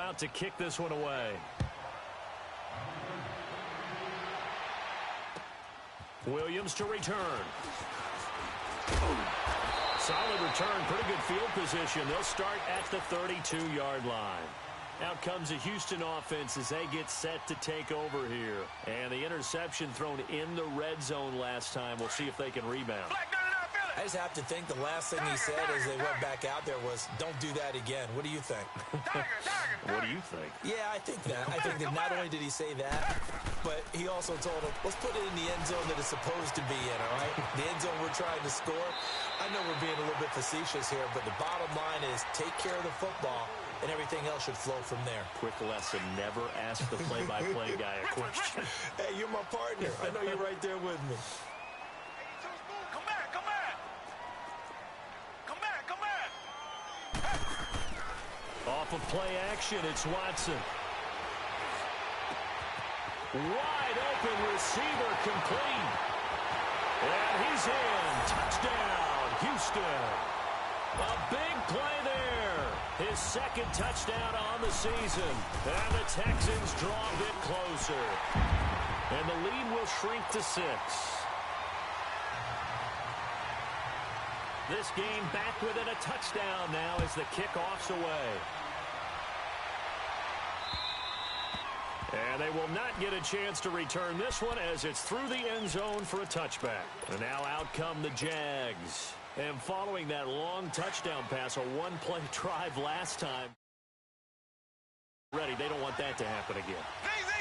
about to kick this one away. Williams to return. Solid return, pretty good field position. They'll start at the 32-yard line. Out comes the Houston offense as they get set to take over here. And the interception thrown in the red zone last time. We'll see if they can rebound. I just have to think the last thing he said as they went back out there was, don't do that again. What do you think? What do you think? Yeah, I think that. I think that not only did he say that, but he also told him, let's put it in the end zone that it's supposed to be in, all right? The end zone we're trying to score. I know we're being a little bit facetious here, but the bottom line is take care of the football, and everything else should flow from there. Quick lesson, never ask the play-by-play guy a question. Hey, you're my partner. I know you're right there with me. Off of play action, it's Watson. Wide open receiver complete. And he's in. Touchdown, Houston. A big play there. His second touchdown on the season. And the Texans draw a bit closer. And the lead will shrink to 6. This game back within a touchdown now as the kickoff's away. And they will not get a chance to return this one as it's through the end zone for a touchback. And now out come the Jags. And following that long touchdown pass, a one-play drive last time. Ready, they don't want that to happen again.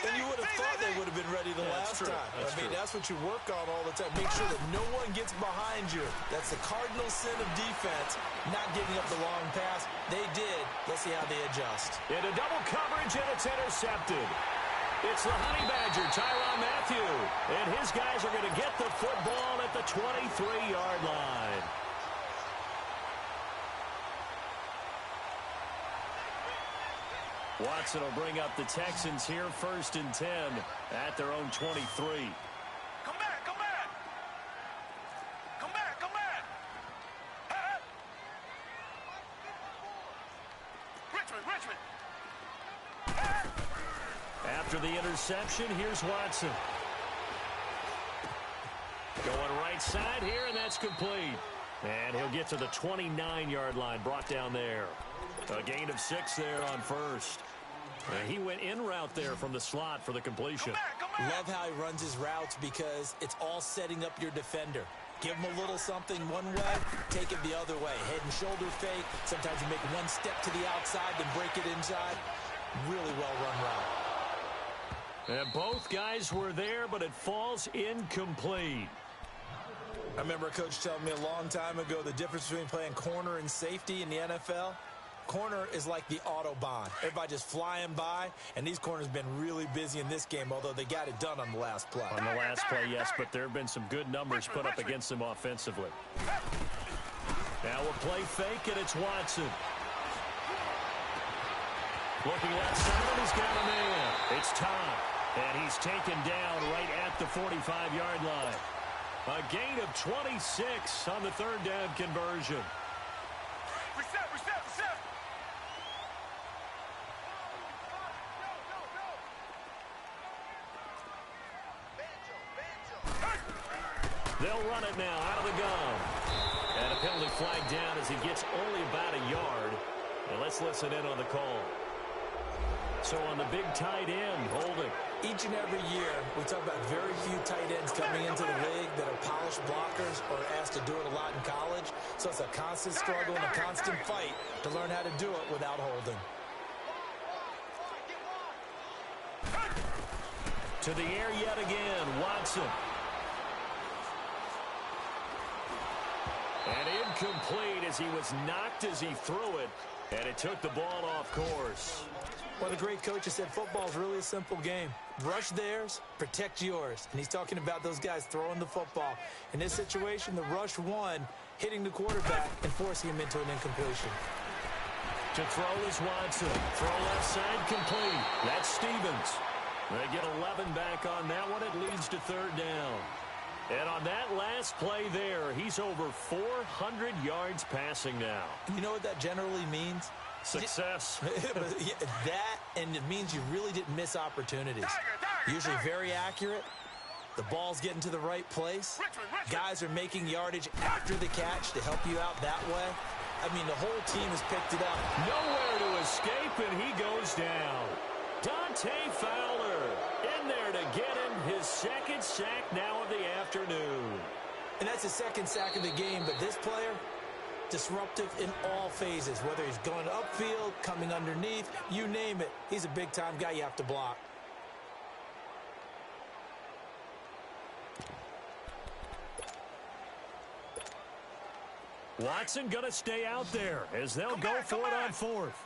And you would have thought they would have been ready the last time. That's what you work on all the time. Make sure that no one gets behind you. That's the cardinal sin of defense, not giving up the long pass. They did. Let's see how they adjust. Into double coverage, and it's intercepted. It's the Honey Badger, Tyrann Mathieu. And his guys are going to get the football at the 23-yard line. Watson will bring up the Texans here, 1st and 10 at their own 23. Come back, come back. Come back, come back. Richmond. After the interception, here's Watson. Going right side here, and that's complete. And he'll get to the 29-yard line, brought down there. A gain of 6 there on 1st. And he went in route there from the slot for the completion. Love how he runs his routes because it's all setting up your defender. Give him a little something one way, take it the other way. Head and shoulder fake. Sometimes you make one step to the outside, then break it inside. Really well-run route. And both guys were there, but it falls incomplete. I remember a coach telling me a long time ago the difference between playing corner and safety in the NFL. Corner is like the Autobahn. Everybody just flying by, and these corners have been really busy in this game, although they got it done on the last play. On the last play, yes, but there have been some good numbers put up against them offensively. Now a play fake, and it's Watson. Looking left side, he's got a man. It's Tom, and he's taken down right at the 45-yard line. A gain of 26 on the 3rd down conversion. Reset. They'll run it now out of the gun. And a penalty flag down as he gets only about a yard. And let's listen in on the call. So on the big tight end, holding. Each and every year, we talk about very few tight ends coming into the league that are polished blockers or asked to do it a lot in college. So it's a constant struggle and a constant fight to learn how to do it without holding. To the air yet again, Watson. And incomplete as he was knocked as he threw it. And it took the ball off course. Well, the great coach has said football is really a simple game. Rush theirs, protect yours. And he's talking about those guys throwing the football. In this situation, the rush won, hitting the quarterback and forcing him into an incompletion. To throw is Watson. Throw left side complete. That's Stevens. They get 11 back on that one. It leads to 3rd down. And on that last play there, he's over 400 yards passing now. You know what that generally means? Success. That game, it means you really didn't miss opportunities. Usually very accurate. The ball's getting to the right place. Guys are making yardage after the catch to help you out that way. I mean, the whole team has picked it up. Nowhere to escape, and he goes down. Dante Fowler in there to get him his second sack now of the afternoon. And that's the second sack of the game, but this player, disruptive in all phases, whether he's going upfield, coming underneath, you name it. He's a big-time guy you have to block. Watson going to stay out there as they'll go for it on fourth.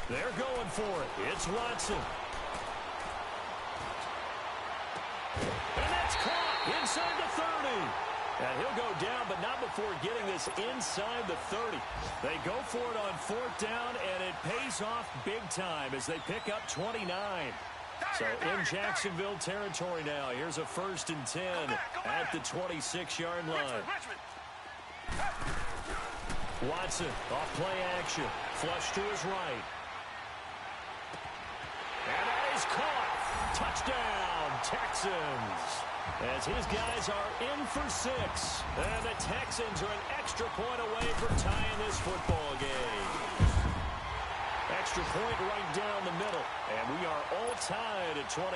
They're going for it. It's Watson. And that's caught inside the 30. And he'll go down, but not before getting this inside the 30. They go for it on fourth down, and it pays off big time as they pick up 29. So in Jacksonville territory now. Here's a 1st and 10 at the 26-yard line. Watson off play action. Flush to his right. And that is caught. Touchdown, Texans. As his guys are in for 6. And the Texans are an extra point away from tying this football game. Extra point right down the middle. And we are all tied at 28.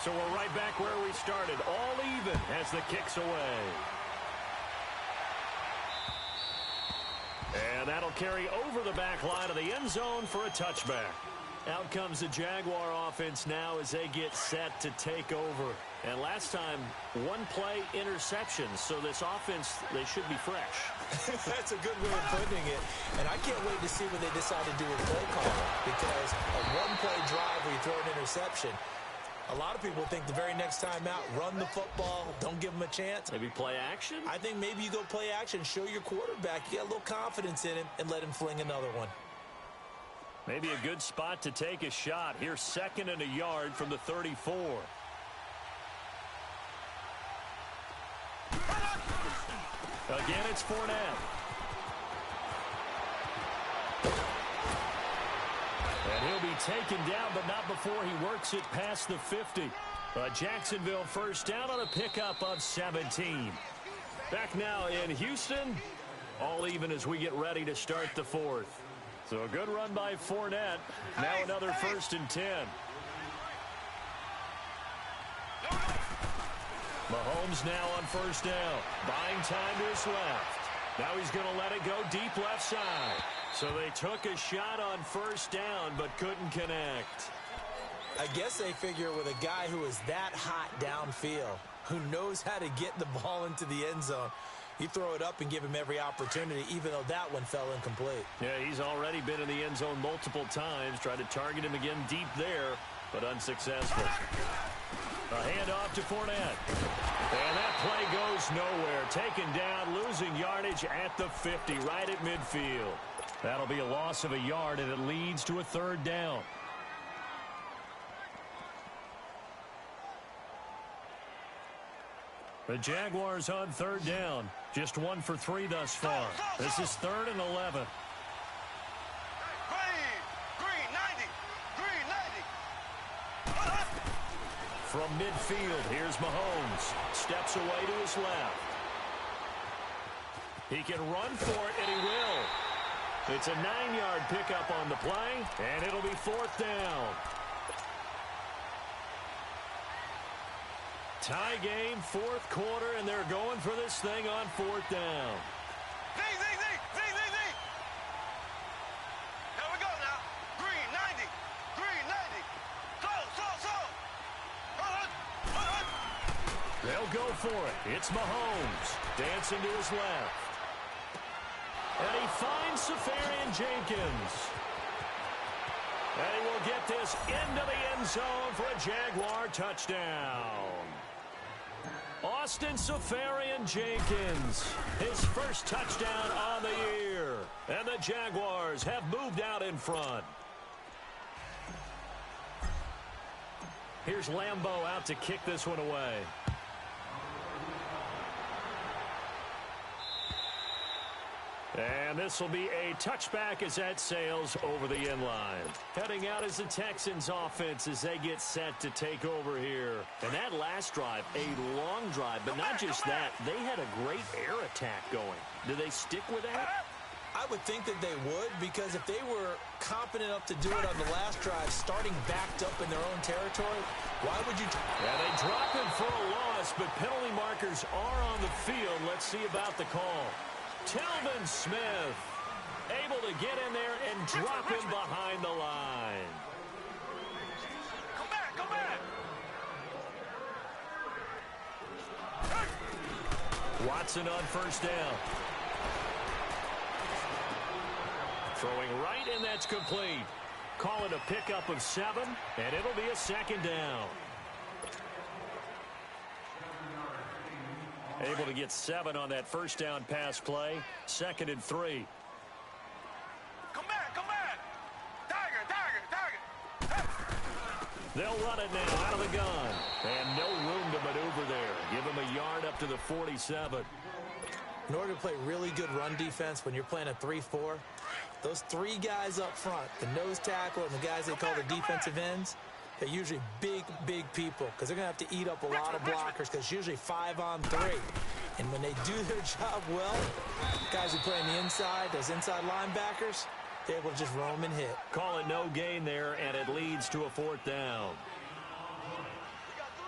So we're right back where we started. All even as the kick's away. And that'll carry over the back line of the end zone for a touchback. Out comes the Jaguar offense now as they get set to take over. And last time, one play interceptions. So this offense, they should be fresh. That's a good way of putting it. And I can't wait to see what they decide to do with play calling. Because a one-play drive where you throw an interception, a lot of people think the very next time out, run the football, don't give them a chance. Maybe play action? I think maybe you go play action, show your quarterback you got a little confidence in him, and let him fling another one. Maybe a good spot to take a shot. Here's 2nd and a yard from the 34. Again, it's Fournette. And he'll be taken down, but not before he works it past the 50. A Jacksonville first down on a pickup of 17. Back now in Houston. All even as we get ready to start the 4th. So a good run by Fournette. Now another 1st and 10. Mahomes now on first down. Buying time to his left. Now he's going to let it go deep left side. So they took a shot on first down but couldn't connect. I guess they figure with a guy who is that hot downfield, who knows how to get the ball into the end zone, you throw it up and give him every opportunity, even though that one fell incomplete. Yeah, he's already been in the end zone multiple times. Tried to target him again deep there, but unsuccessful. A handoff to Fournette. And that play goes nowhere. Taken down, losing yardage at the 50, right at midfield. That'll be a loss of a yard, and it leads to a 3rd down. The Jaguars on 3rd down. Just 1 for 3 thus far. This is 3rd and 11. Green 90. Green 90. From midfield, here's Mahomes. Steps away to his left. He can run for it, and he will. It's a 9-yard pickup on the play, and it'll be 4th down. Tie game, 4th quarter, and they're going for this thing on 4th down. Z. Here we go now. Green 90. Green 90. So. They'll go for it. It's Mahomes. Dancing to his left. And he finds Safarian Jenkins. And he will get this into the end zone for a Jaguar touchdown. Austin Safarian Jenkins, his first touchdown on the year. And the Jaguars have moved out in front. Here's Lambeau out to kick this one away. And this will be a touchback as that sails over the end line. Heading out is the Texans offense as they get set to take over here. And that last drive, a long drive, but not just that. They had a great air attack going. Do they stick with that? I would think that they would, because if they were confident enough to do it on the last drive, starting backed up in their own territory, why would you? Yeah, they drop him for a loss, but penalty markers are on the field. Let's see about the call. Telvin Smith able to get in there and drop him behind the line. Come back, come back. Watson on first down. Throwing right, and that's complete. Call it a pickup of 7, and it'll be a second down. Able to get 7 on that first down pass play. 2nd and 3. Come back, come back. Tiger. They'll run it now out of the gun. And no room to maneuver there. Give him a yard up to the 47. In order to play really good run defense when you're playing a 3-4, those 3 guys up front, the nose tackle and the guys they call the defensive ends, they're usually big, big people because they're going to have to eat up a lot of blockers because it's usually 5 on 3. And when they do their job well, guys who play on the inside, those inside linebackers, they're able to just roam and hit. Call it no gain there, and it leads to a 4th down.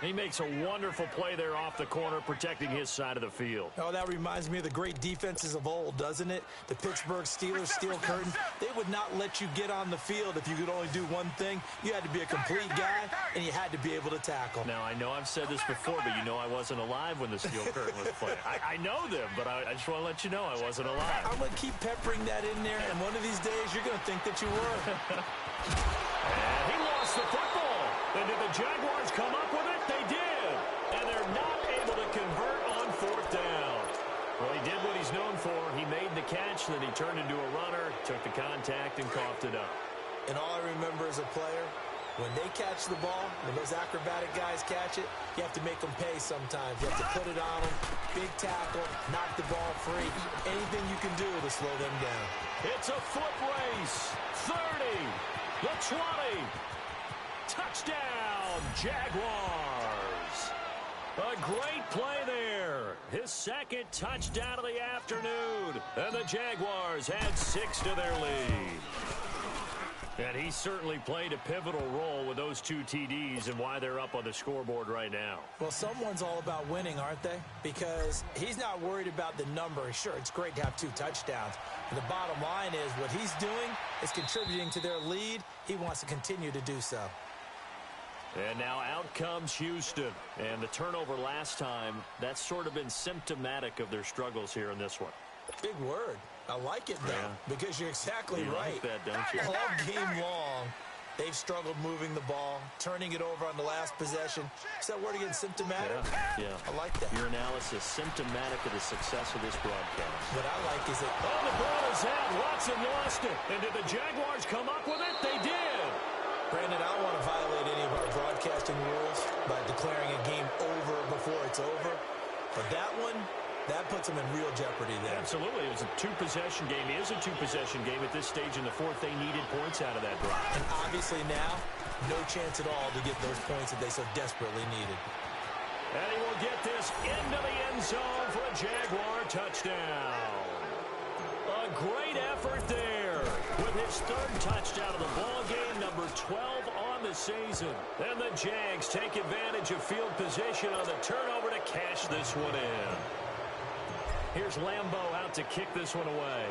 He makes a wonderful play there off the corner, protecting his side of the field. Oh, that reminds me of the great defenses of old, doesn't it? The Pittsburgh Steelers, Steel Curtain. They would not let you get on the field if you could only do one thing. You had to be a complete guy, and you had to be able to tackle. Now, I know I've said this before, but you know I wasn't alive when the Steel Curtain was playing. I know them, but I just want to let you know I wasn't alive. I'm going to keep peppering that in there, and one of these days you're going to think that you were. And he lost the football. And did the Jaguars come up with it? They did. And they're not able to convert on 4th down. Well, he did what he's known for. He made the catch, then he turned into a runner, took the contact, and coughed it up. And all I remember as a player, when they catch the ball, when those acrobatic guys catch it, you have to make them pay sometimes. You have to put it on them, big tackle, knock the ball free. Anything you can do to slow them down. It's a foot race. 30, the 20. Touchdown, Jaguars. A great play there. His 2nd touchdown of the afternoon. And the Jaguars add 6 to their lead. And he certainly played a pivotal role with those 2 TDs and why they're up on the scoreboard right now. Well, someone's all about winning, aren't they? Because he's not worried about the number. Sure, it's great to have 2 touchdowns. And the bottom line is what he's doing is contributing to their lead. He wants to continue to do so. And now out comes Houston. And the turnover last time, that's sort of been symptomatic of their struggles here in this one. Big word. I like it, though, because you're exactly right. Like that, don't you? All game long, they've struggled moving the ball, turning it over on the last possession. Is that word again, symptomatic? Yeah. I like that. Your analysis, symptomatic of the success of this broadcast. What I like is that... Oh, the ball is out. Watson lost it. And did the Jaguars come up with it? They did. Brandon, I don't want to violate any of our broadcasting rules by declaring a game over before it's over. But that one, that puts them in real jeopardy there. Absolutely. It was a 2-possession game. It is a 2-possession game at this stage in the 4th. They needed points out of that drive. And obviously now, no chance at all to get those points that they so desperately needed. And he will get this into the end zone for a Jaguar touchdown. A great effort there with his 3rd touchdown of the ball game, number 12 on the season. And the Jags take advantage of field position on the turnover to cash this one in. Here's Lambeau out to kick this one away.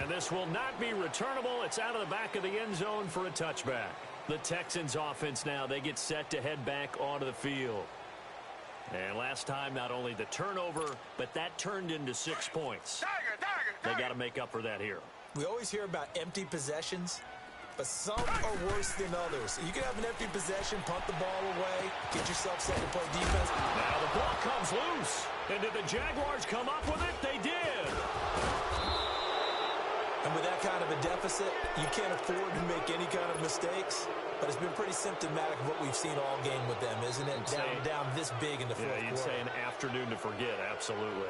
And this will not be returnable. It's out of the back of the end zone for a touchback. The Texans offense now, they get set to head back onto the field. And last time, not only the turnover, but that turned into 6 points. They got to make up for that here. We always hear about empty possessions, but some are worse than others. You can have an empty possession, punt the ball away, get yourself set to play defense. Now the ball comes loose. And did the Jaguars come up with it? They did. And with that kind of a deficit, you can't afford to make any kind of mistakes. But it's been pretty symptomatic of what we've seen all game with them, isn't it? Down this big in the fourth quarter. Yeah, you'd say an afternoon to forget, absolutely.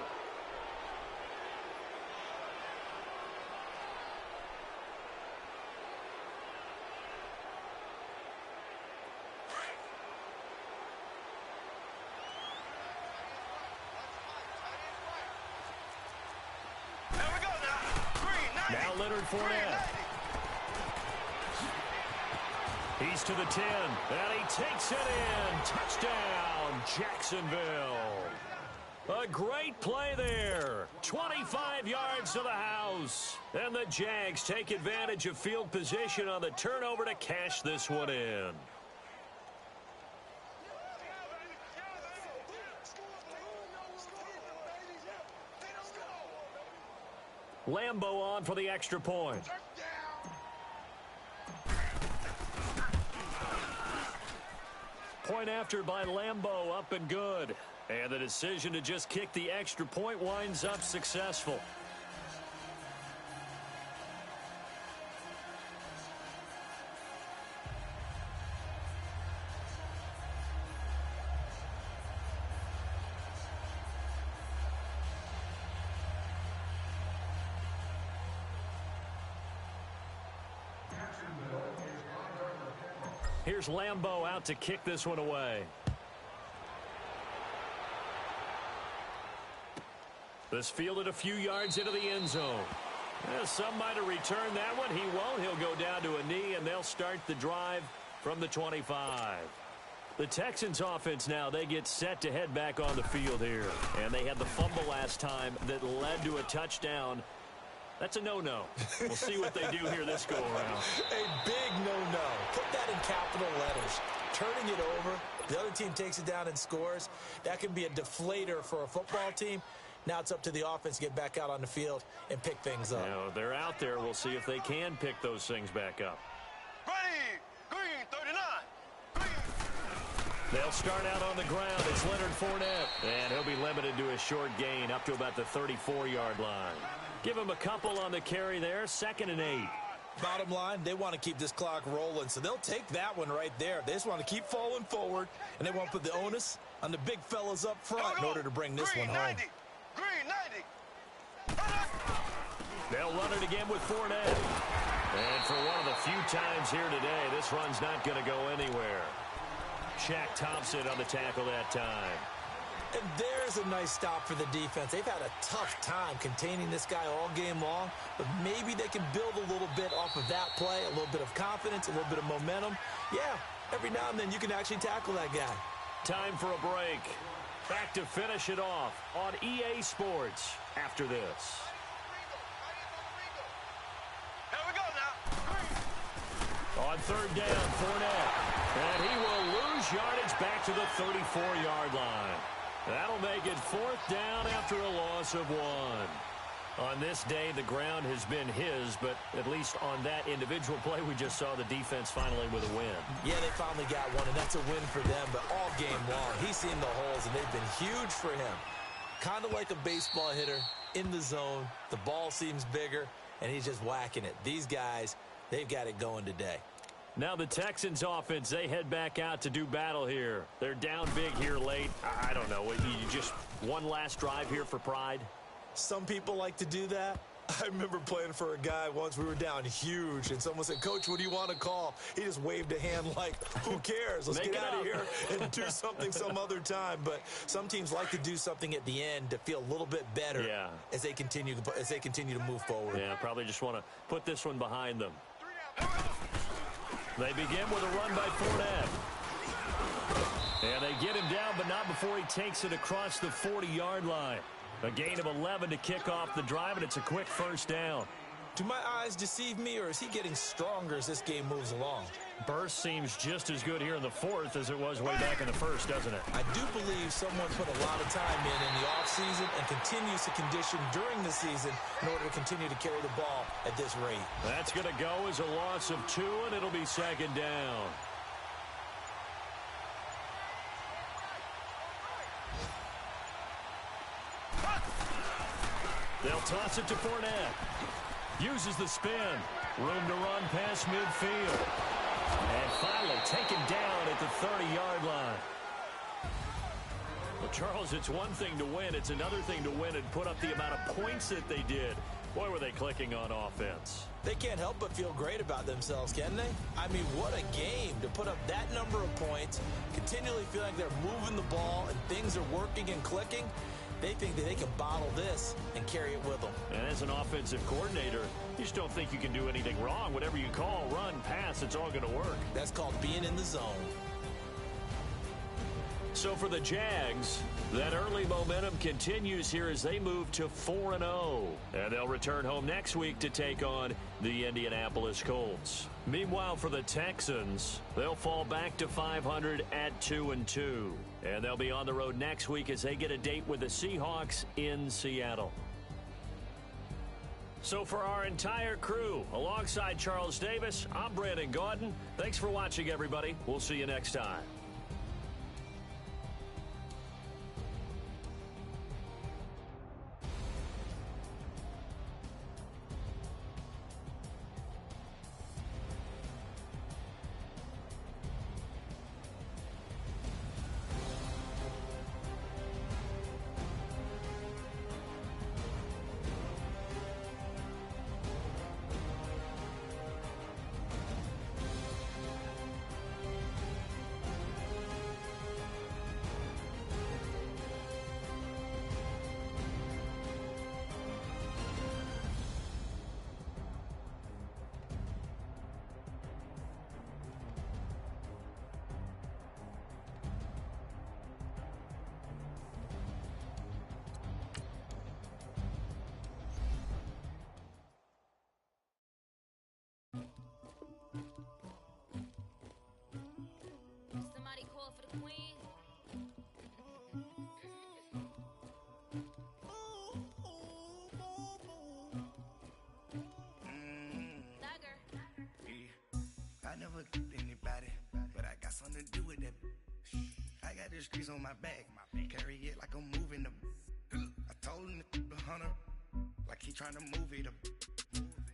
Now Leonard Fournette. He's to the 10, and he takes it in. Touchdown, Jacksonville. A great play there. 25 yards to the house. And the Jags take advantage of field position on the turnover to cash this one in. Lambeau on for the extra point. Point after by Lambeau, up and good. And the decision to just kick the extra point winds up successful. Here's Lambeau out to kick this one away. This fielded a few yards into the end zone. Some might have returned that one. He won't. He'll go down to a knee, and they'll start the drive from the 25. The Texans offense now, they get set to head back on the field here. And they had the fumble last time that led to a touchdown. That's a no-no. We'll see what they do here this go-around. A big no-no. Put that in capital letters. Turning it over, the other team takes it down and scores. That can be a deflator for a football team. Now it's up to the offense to get back out on the field and pick things up. You know, they're out there. We'll see if they can pick those things back up. Ready, green, 39. Green. They'll start out on the ground. It's Leonard Fournette. And he'll be limited to a short gain up to about the 34-yard line. Give him a couple on the carry there. 2nd and 8. Bottom line, they want to keep this clock rolling, so they'll take that one right there. They just want to keep falling forward, and they want to put the onus on the big fellas up front in order to bring this one home. 90. Green, 90. They'll run it again with Fournette. And for one of the few times here today, this run's not going to go anywhere. Shaq Thompson on the tackle that time. And there's a nice stop for the defense. They've had a tough time containing this guy all game long, but maybe they can build a little bit off of that play, a little bit of confidence, a little bit of momentum. Yeah, every now and then you can actually tackle that guy. Time for a break. Back to finish it off on EA Sports after this. Here we go now. On 3rd down, Fournette. And he will lose yardage back to the 34-yard line. That'll make it 4th down after a loss of 1. On this day, the ground has been his, but at least on that individual play, we just saw the defense finally with a win. Yeah, they finally got one, and that's a win for them, but all game long, he's seen the holes, and they've been huge for him. Kind of like a baseball hitter in the zone. The ball seems bigger, and he's just whacking it. These guys, they've got it going today. Now the Texans offense, they head back out to do battle here. They're down big here late. I don't know. You just one last drive here for pride? Some people like to do that. I remember playing for a guy once. We were down huge, and someone said, "Coach, what do you want to call?" He just waved a hand like, who cares? Let's get out of here and do something some other time. But some teams like to do something at the end to feel a little bit better as they continue to move forward. Yeah, probably just want to put this one behind them. They begin with a run by Fournette. And they get him down, but not before he takes it across the 40-yard line. A gain of 11 to kick off the drive, and it's a quick 1st down. Do my eyes deceive me, or is he getting stronger as this game moves along? Burst seems just as good here in the 4th as it was way back in the 1st, doesn't it? I do believe someone put a lot of time in the offseason and continues to condition during the season in order to continue to carry the ball at this rate. That's going to go as a loss of 2, and it'll be 2nd down. They'll toss it to Fournette. Uses the spin. Room to run past midfield. And finally taken down at the 30-yard line. Well, Charles, it's one thing to win. It's another thing to win and put up the amount of points that they did. Boy, were they clicking on offense. They can't help but feel great about themselves, can they? I mean, what a game to put up that number of points, continually feel like they're moving the ball and things are working and clicking. They think that they can bottle this and carry it with them. And as an offensive coordinator, you just don't think you can do anything wrong. Whatever you call, run, pass, it's all going to work. That's called being in the zone. So for the Jags, that early momentum continues here as they move to 4-0. And they'll return home next week to take on the Indianapolis Colts. Meanwhile, for the Texans, they'll fall back to 500 at 2-2. And they'll be on the road next week as they get a date with the Seahawks in Seattle. So for our entire crew, alongside Charles Davis, I'm Brandon Gaudin. Thanks for watching, everybody. We'll see you next time. Somebody call for the queen. Dagger. I never killed anybody, but I got something to do with that. I got the streets on my back, carry it like I'm moving them. I told him to hunter, like he trying to move it up.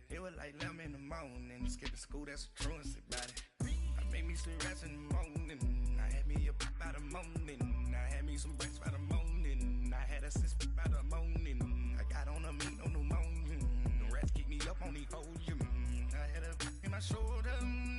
It was like 11 in the morning, skipping school, that's a truancy about it. I made me some rats in the morning, I had me a pop by the morning, I had me some breaks by the morning, I had a sis by the morning, I got on a meat on the morning, the rats keep me up on the ocean, I had a in my shoulder.